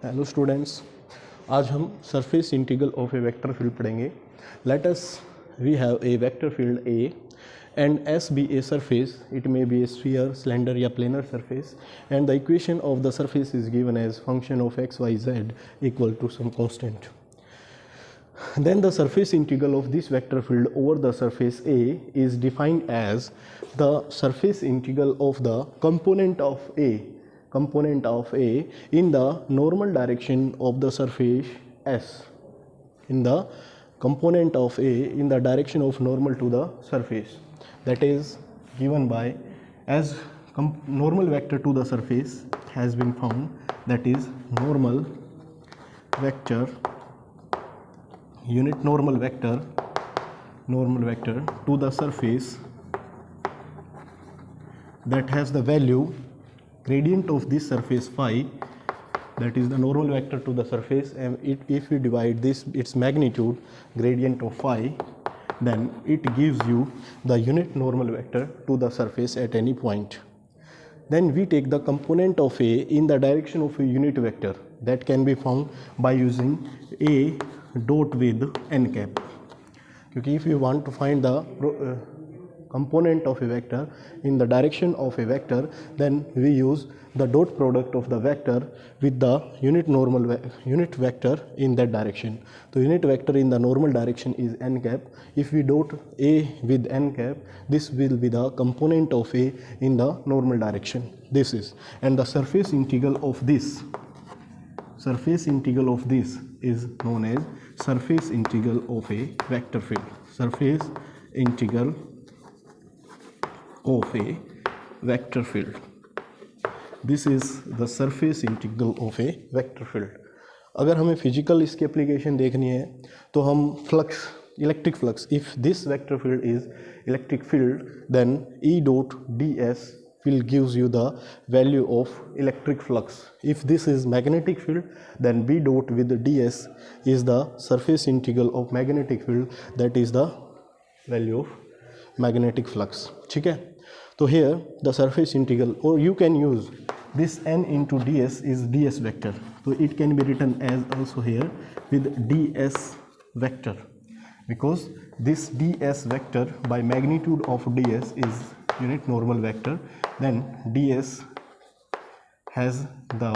Hello students, आज हम surface integral of a vector field पढ़ेंगे. Let us we have a vector field A and S be a surface. It may be a sphere, cylinder या planar surface, and the equation of the surface is given as function of x, y, z equal to some constant. Then the surface integral of this vector field over the surface A is defined as the surface integral of the component of A in the normal direction of the surface S, in the component of A in the direction of normal to the surface, that is given by as normal vector to the surface has been found, that is normal vector, unit normal vector to the surface that has the value gradient of this surface phi, that is the normal vector to the surface, and if we divide this its magnitude gradient of phi, then it gives you the unit normal vector to the surface at any point. Then we take the component of A in the direction of a unit vector that can be found by using A dot with n cap. Because if you want to find the component of a vector in the direction of a vector, then we use the dot product of the vector with the unit vector in that direction. So unit vector in the normal direction is n cap. If we dot A with n cap, this will be the component of A in the normal direction. This is, and the surface integral of this is known as surface integral of a vector field. Surface integral of a vector field. This is the surface integral of a vector field. अगर हमें physical इसकी application देखनी है तो हम flux, electric flux, if this vector field is electric field, then E dot ds will gives you the value of electric flux. If this is magnetic field, then B dot with ds is the surface integral of magnetic field, that is the value of magnetic flux. ठीक है, तो here the surface integral, or you can use this n into ds is ds vector, so it can be written as also here with ds vector, because this ds vector by magnitude of ds is unit normal vector, then ds has the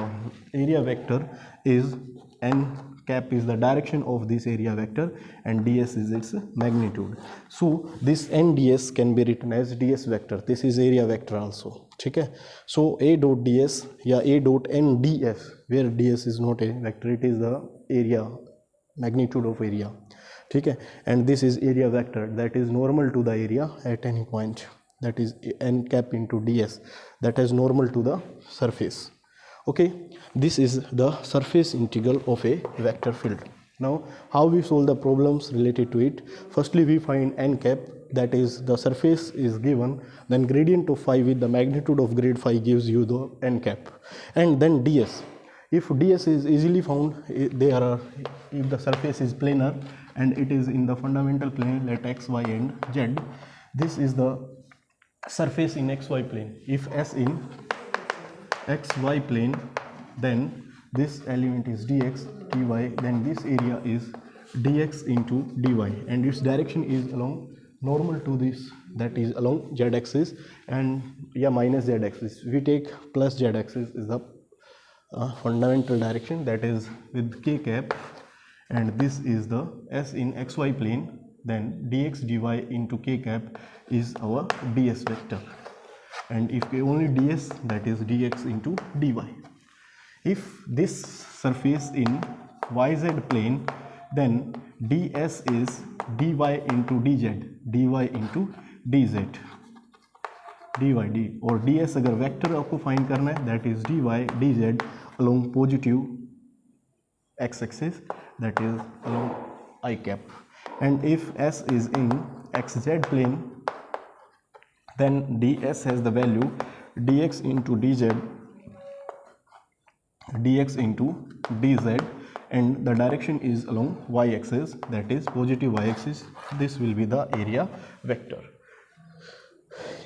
area vector is n cap is the direction of this area vector and ds is its magnitude. So this n ds can be written as ds vector. This is area vector also. ठीक है, so a dot ds या a dot n ds, where ds is not a vector, it is the area, magnitude of area. ठीक है, and this is area vector that is normal to the area at any point, that is n cap into ds, that is normal to the surface. Okay, this is the surface integral of a vector field. Now how we solve the problems related to it? Firstly we find n cap, that is the surface is given, then gradient of phi with the magnitude of grade phi gives you the n cap, and then ds. If ds is easily found, if the surface is planar and it is in the fundamental plane, let x, y and z, this is the surface in xy plane. If s in xy plane, then this element is dx dy, then this area is dx into dy, and its direction is along normal to this, that is along z axis, and minus z axis. We take plus z axis is the fundamental direction, that is with k cap, and this is the s in xy plane, then dx dy into k cap is our ds vector, and if only ds, that is dx into dy. If this surface in yz plane, then ds is dy into dz, dy into dz, dy और ds अगर vector आपको find करना है, that is dy dz along positive x axis, that is along I cap, and if s is in xz plane, then ds has the value dx into dz, dx into dz, and the direction is along y axis, that is positive y axis. This will be the area vector.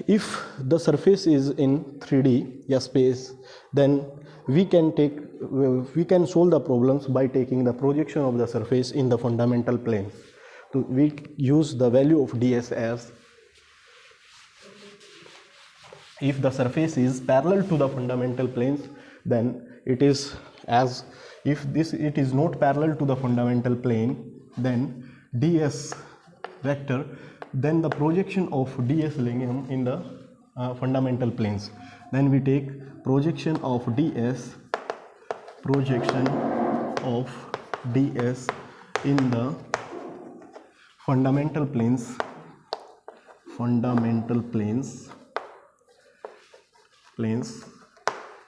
if the surface is in 3D या space, then we can solve the problems by taking the projection of the surface in the fundamental plane. So we use the value of ds as, if the surface is parallel to the fundamental planes, then it is as, if it is not parallel to the fundamental plane, then ds vector, then the projection of ds लेंगे हम in the fundamental planes. Then we take projection of ds in the fundamental planes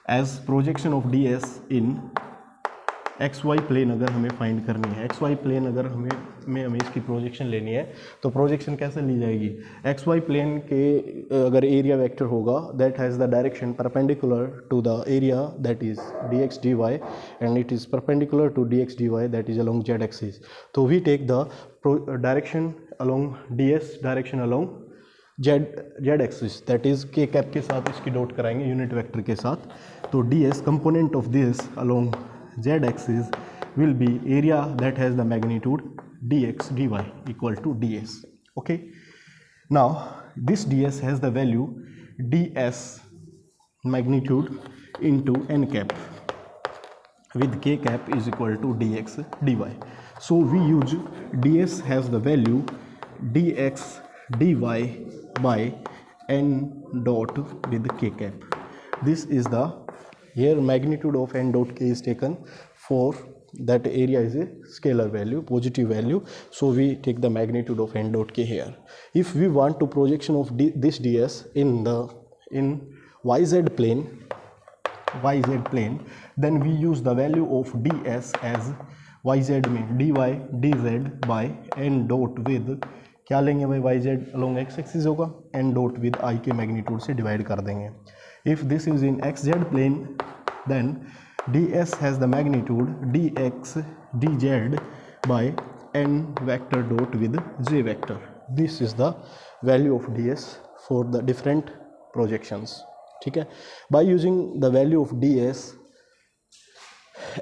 as projection of ds in xy plane. अगर हमें find करनी है xy plane, अगर हमें इसकी projection लेनी है, तो प्रोजेक्शन कैसे ली जाएगी? xy प्लेन के अगर एरिया वेक्टर होगा that has the direction perpendicular to the area that is dx dy and it is perpendicular to dx dy that is along z axis. तो we take the direction along ds direction along z axis, that is k cap के साथ इसकी dot कराएंगे unit vector के साथ. तो ds component of this along z axis will be area that has the magnitude dx dy equal to ds. Okay, now this ds has the value ds magnitude into n cap with k cap is equal to dx dy. So we use ds has the value dx dy by n dot with k cap. This is the, here magnitude of n dot k is taken for that area is a scalar value, positive value, so we take the magnitude of n dot k here. If we want to projection of this ds in yz plane, then we use the value of ds as yz में dy dz by n dot with, क्या लेंगे भाई, yz along x axis होगा, n dot with I के magnitude से divide कर देंगे. If this is in xz plane, then ds has the magnitude dx dz by n vector dot with j vector. This is the value of ds for the different projections. ठीक है, by using the value of ds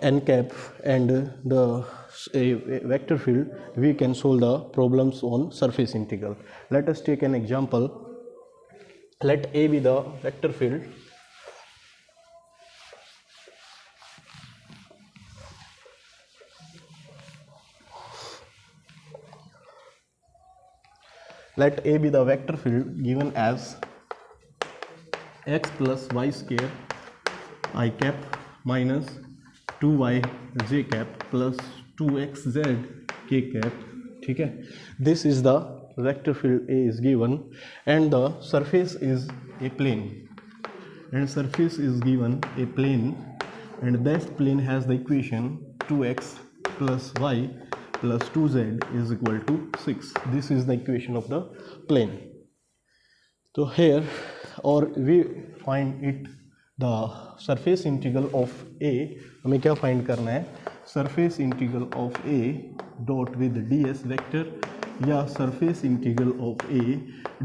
n cap and the vector field, we can solve the problems on surface integral. Let us take an example. Let A be the vector field. Let A be the vector field given as x plus y square I cap minus 2y j cap plus 2xz k cap. ठीक है, this is the vector field A is given and the surface is a plane, and surface is given a plane, and that plane has the equation 2x plus y plus 2z is equal to 6. This is the equation of the plane. So here, or we find it the surface integral of A. हमें क्या find करना है? surface integral of A dot with ds vector या surface integral of A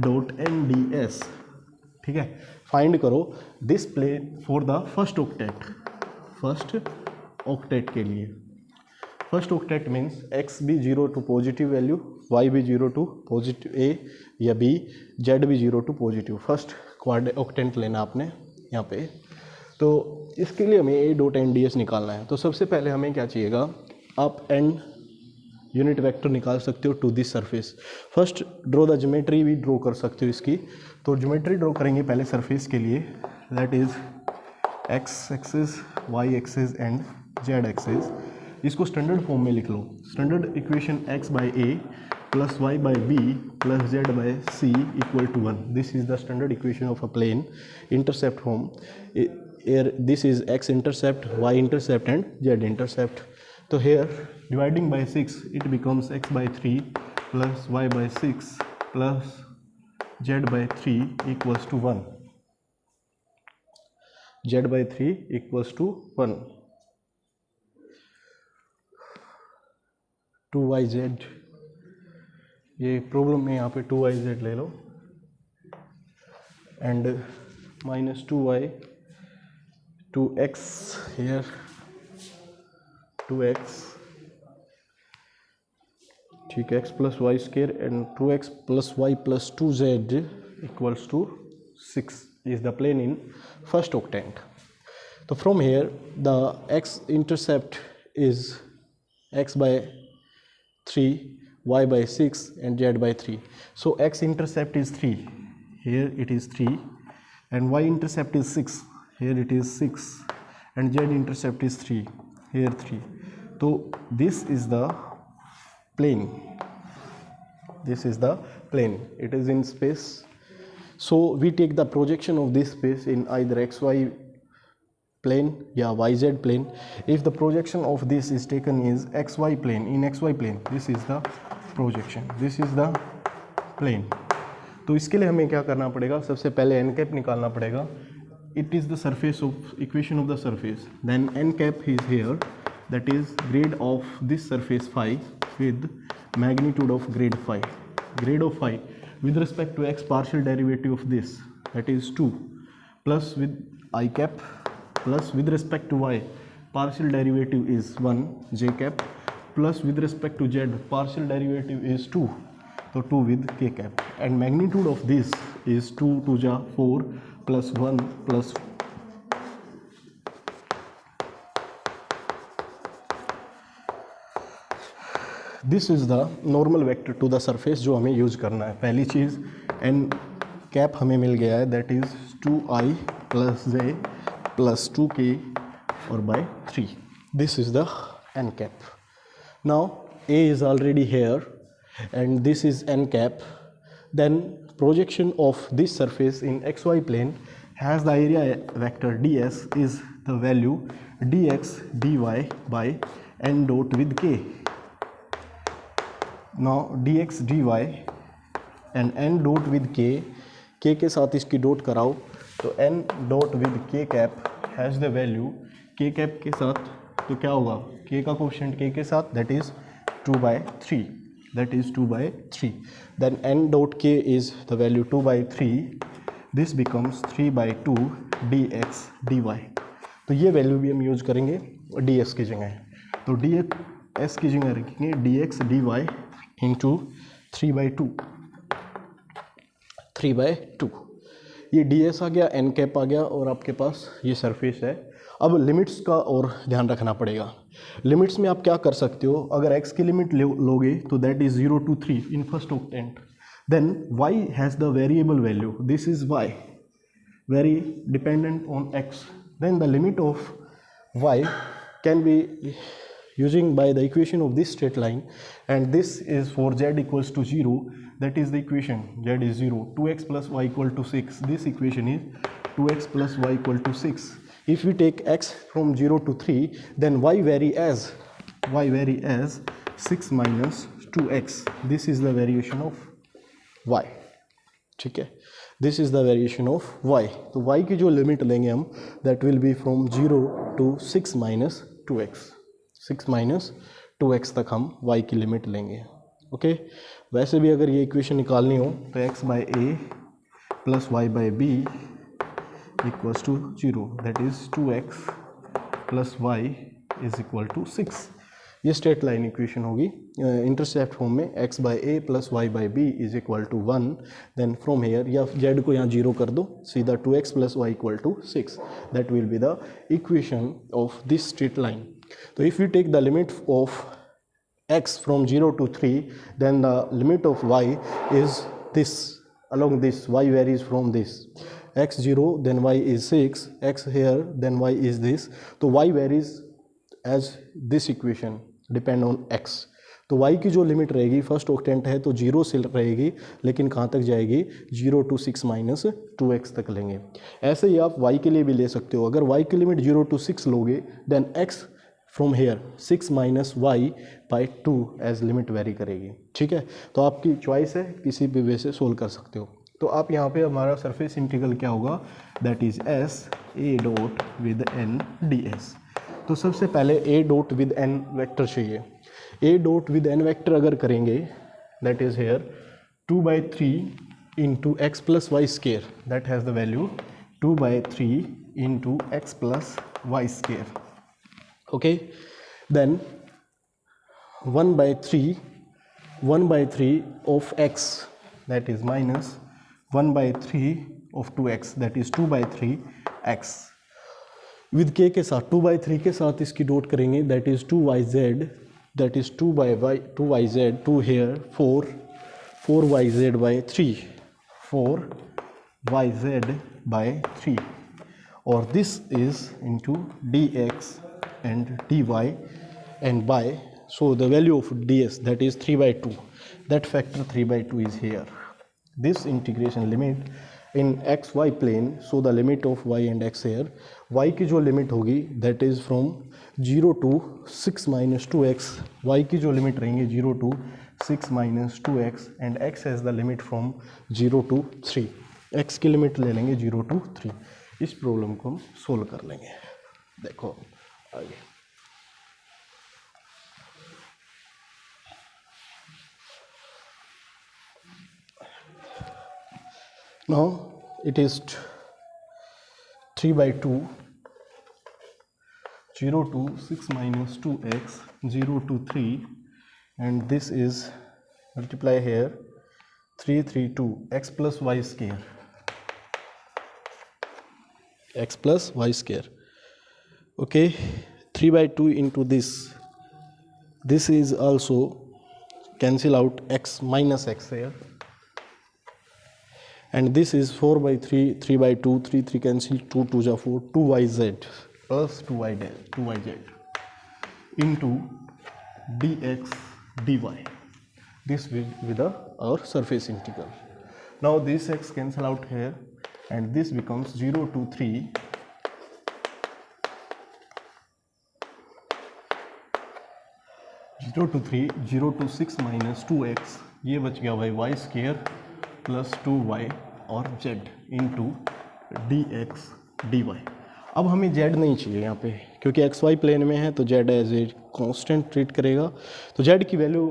dot n ds. ठीक है, find करो this plane for the first octant के लिए. फर्स्ट ऑक्टेट मीन्स x भी 0 टू पॉजिटिव वैल्यू, y भी 0 टू पॉजिटिव a या b, z भी 0 to positive. First quad octant लेना आपने यहाँ पे. तो इसके लिए हमें a dot N D S निकालना है. तो सबसे पहले हमें क्या चाहिएगा, आप n यूनिट वेक्टर निकाल सकते हो to this surface. First draw the geometry भी ड्रॉ कर सकते हो इसकी. तो ज्योमेट्री ड्रॉ करेंगे पहले सरफेस के लिए, that is x axis, y axis and z axis. इसको स्टैंडर्ड फॉर्म में लिख लो. Standard equation x by a plus y by b plus z by c equal to 1. This is the standard equation of a plane. Intercept form, this is x intercept, y intercept and z intercept. So here dividing by 6 it becomes x by 3 plus y by 6 plus z by 3 equals to 1. z by 3 equals to 1. 2yz, ये problem में यहाँ पे 2yz ले लो. and minus 2y 2x here 2x ठीक है, x plus y square and 2x plus y plus 2z equals to 6 is the plane in first octant. So from here the x intercept is x by 3, y by 6 and z by 3. So x intercept is 3, here it is 3, and y intercept is 6, here it is 6, and z intercept is 3, here 3. So this is the plane, this is the plane, it is in space. So we take the projection of this space in either xy plane या yz plane. If the projection of this is taken is xy plane, in xy plane this is the projection, this is the plane. तो इसके लिए हमें क्या करना पड़ेगा, सबसे पहले n cap निकालना पड़ेगा. It is the surface of equation of the surface, then n cap is here, that is grade of this surface phi with magnitude of grade phi. Grade of phi with respect to x partial derivative of this, that is 2, plus with I cap, plus with respect to y partial derivative is 1 j cap, plus with respect to z partial derivative is 2, so 2 with k cap, and magnitude of this is 2 to ja 4 plus 1 plus this is the normal vector to the surface जो हमें use करना है. पहली चीज़ n cap हमें मिल गया है, that is 2i plus j plus 2k or by 3. This is the n cap. Now a is already here and this is n cap. Then projection of this surface in xy plane has the area vector ds is the value dx dy by n dot with k. Now dx dy and n dot with k, k के साथ इसकी dot कराओ तो n dot with k cap has the value k cap के साथ, तो क्या होगा k का कोफिशिएंट k के साथ, that is 2/3, that is 2/3. Then n dot k is the value 2/3, this becomes 3/2 dx dy. तो ये वैल्यू भी हम यूज करेंगे ds की जगह, तो ds की जगह रखेंगे dx dy इंटू 3/2. ये ds आ गया, n कैप आ गया और आपके पास ये सरफेस है. अब लिमिट्स का और ध्यान रखना पड़ेगा. लिमिट्स में आप क्या कर सकते हो, अगर x की लिमिट लोगे तो that is 0 to 3 in first octant. Then y has the variable value, this is y, very dependent on x. Then the limit of y can be using by the equation of this straight line, and this is for z equals to 0, that is the equation z is 0, 2x plus y equal to 6, this equation is 2x plus y equal to 6. If we take x from 0 to 3, then y vary as 6 minus 2x, this is the variation of y. ठीक है, this is the variation of y. तो y की जो limit लेंगे हम, that will be from 0 to 6 minus 2x, 6 minus 2x तक हम y की लिमिट लेंगे. ओके, वैसे भी अगर ये इक्वेशन निकालनी हो तो x by a plus y by b equals to 0, that is 2x plus y is equal to 6. ये स्ट्रेट लाइन इक्वेशन होगी. इंटरसेप्ट फॉर्म में x by a plus y by b is equal to 1. Then from here, या z को यहाँ 0 कर दो, सीधा 2x plus y equal to 6. That will be the equation of this straight line. So if we take the limit of x from 0 to 3, then the limit of y is this, along this, y varies from this, x 0, then y is 6, x here, then y is this. So y varies as this equation, depend on x. तो y की जो limit रहेगी, first octant है तो 0 से रहेगी, लेकिन कहाँ तक जाएगी, 0 to 6 minus 2x तक लेंगे. ऐसे ही आप y के लिए भी ले सकते हो. अगर y की लिमिट 0 to 6 लोगे, then x from here 6 minus y by 2 age limit very करेगी. ठीक है, तो आपकी चॉइस है, किसी भी वे से सोल्व कर सकते हो. तो आप यहाँ पे हमारा सरफेस इंटीग्रल क्या होगा, that is s a dot with n ds. तो सबसे पहले a dot with n vector चाहिए. a dot with n vector अगर करेंगे, that is here 2/3 into x plus y square, that has the value 2 by 3 into x plus y square. Okay, then 1 by 3 of x, that is minus 1 by 3 of 2x, that is 2 by 3 x. With k के साथ 2 by 3 के साथ इसकी dot करेंगे, that is 2yz, that is 2 by y 2yz, 2 here 4yz by 3, 4yz by 3, or this is into dx and dy and by, so the value of ds, that is 3 by 2, that factor 3 by 2 is here. This integration limit in xy plane, so the limit of y and x here, y की जो limit होगी that is from 0 to 6 minus 2x, y की जो limit रहेंगे 0 to 6 minus 2x and x has the limit from 0 to 3, x की limit ले लेंगे 0 to 3. इस प्रॉब्लम को हम सोल्व कर लेंगे. देखो आगे. Now it is 3 by 2, 0 to 6 minus 2x, 0 to 3, and this is multiply here 3 3 2 x plus y square, x plus y square. Okay, 3 by 2 into this is also cancel out x minus x here, and this is 4 by 3, 3 by 2, 3 3 cancel, 2 2 ja 4, 2yz plus 2yz into dx dy. This with our surface integral. Now this x cancel out here and this becomes 0 to 3 0 to 3, 0 to 6 minus 2x, ये बच गया भाई y square plus 2y और z into dx dy. अब हमें z नहीं चाहिए यहाँ पे, क्योंकि एक्स वाई प्लेन में है तो z as a constant treat करेगा. तो z की वैल्यू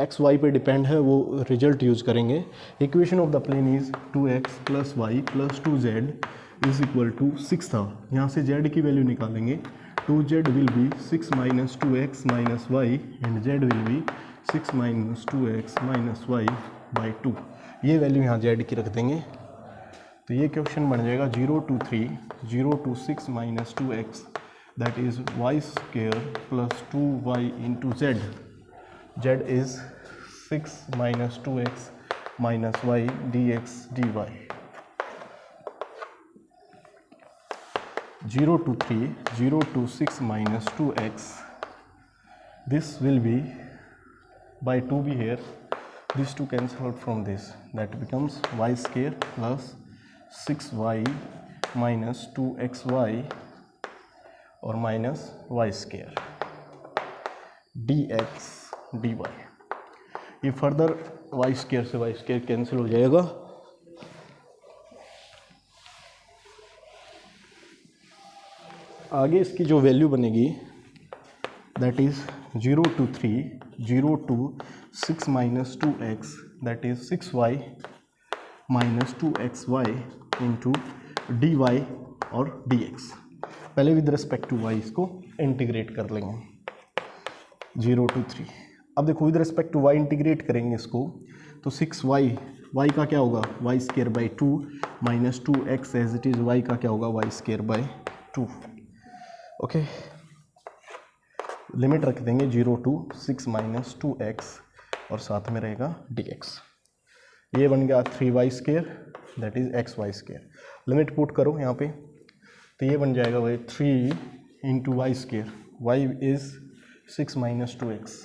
एक्स वाई पे डिपेंड है, वो रिजल्ट यूज़ करेंगे. Equation of the plane is 2x plus Y plus 2z is equal to 6 था. यहाँ से z की वैल्यू निकालेंगे. 2z will be 6 minus 2x minus y and z will be 6 minus 2x minus y by 2. ये value यहाँ z की रख देंगे. तो ये क्वेश्चन बन जाएगा 0 to 3, 0 to 6 minus 2x, that is y square plus 2y into z. z is 6 minus 2x minus y dx dy. 0 to 3, 0 to 6 minus 2x, this will be by 2 be here, these two cancel out from this, that becomes y square plus 6y minus 2xy or minus y square dx dy. ये further y square से y square cancel हो जाएगा. आगे इसकी जो value बनेगी that is 0 to 3, 0 to 6 minus 2x, that is 6y minus 2xy into dy और dx. पहले विद रिस्पेक्ट टू y इसको इंटीग्रेट कर लेंगे 0 to 3. अब देखो with respect to y integrate करेंगे इसको तो 6y, y का क्या होगा y square by 2 minus 2x as it is, y का क्या होगा y square by 2. Okay, limit रख देंगे 0 to 6 minus 2x और साथ में रहेगा dx. ये बन गया 3y square, that is xy square. Limit put करो यहाँ पे तो ये बन जाएगा भाई 3 into Y square, Y is 6 minus 2x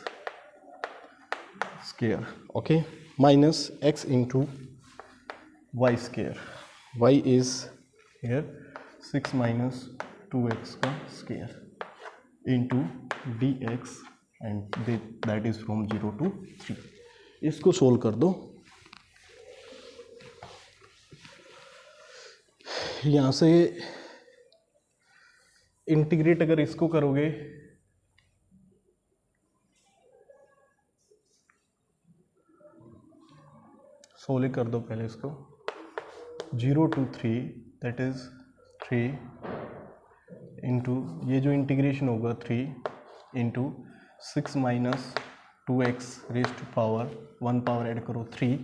square. Okay, minus x into Y square, Y is here 6 minus 2x का square into dx and that is from 0 to 3. इसको सोल्व कर दो. यहाँ से इंटीग्रेट अगर इसको करोगे सोल्व कर दो पहले इसको. 0 to 3 दैट इज 3 इंटू ये जो इंटीग्रेशन होगा 3 into 6 minus 2x raise to power 1 power add करो 3,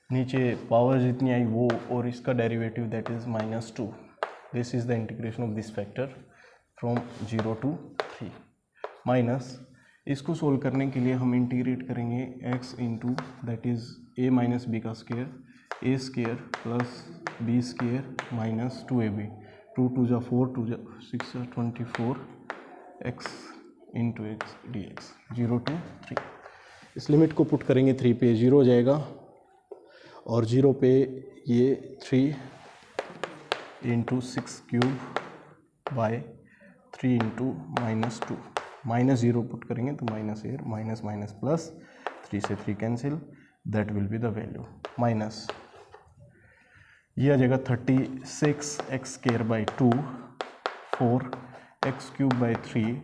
नीचे पावर जितनी आई वो, और इसका derivative that is -2. This is the integration of this factor from 0 to 3. Minus इसको सोल्व करने के लिए हम इंटीग्रेट करेंगे x into that is a minus B का square, a square plus b square minus 2ab. 2 2 जा 4, 2 जा 6 जा 24 x into x D x. 0 to 3. इस लिमिट को पुट करेंगे 3 पे, 0 हो जाएगा, और 0 पे ये 3 into 6 cube by 3 into -2. -0 put करेंगे तो -8, माइनस माइनस प्लस, 3 से 3 cancel, that will be the value. Minus ये आ जाएगा 36 x square by 2, 4 x cube by 3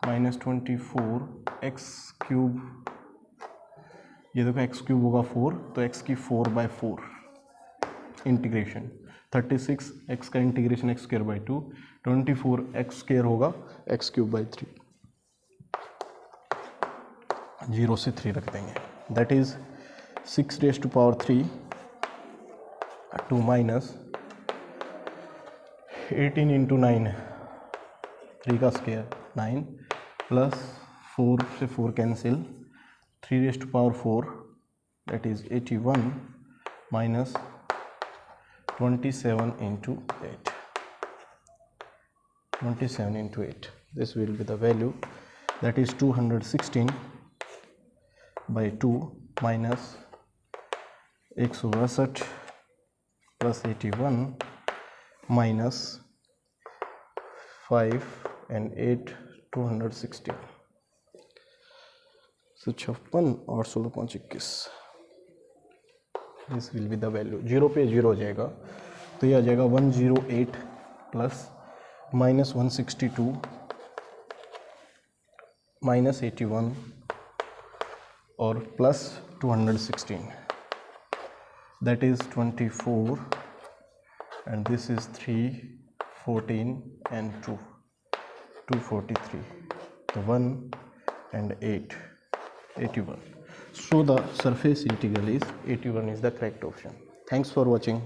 minus 24 x cube, ये देखो एक्स क्यूब होगा 4 तो एक्स की 4/4 इंटीग्रेशन. 36 एक्स का integration X square by 2, 24 X square होगा एक्स क्यूब बाई 3. 0 से 3 रख देंगे, that is 6 raise to power 3 2 minus 18 into 9, 3 का स्क्वायर 9 प्लस 4 से 4 cancel, 3 raise to power 4 that is 81 minus 27 into 8. 27 into 8. This will be the value, that is 216 by 2 minus 162 plus 81 minus 5 and 8 216. 56 और 16 5 21. This will be the value. 0 पे 0 हो जाएगा तो ये आ जाएगा 108 plus minus 162 minus 81 और plus 216, that is 24 and this is 3 14 and 2 243. तो 1 and 8 81. So the surface integral is 81 is the correct option. Thanks for watching.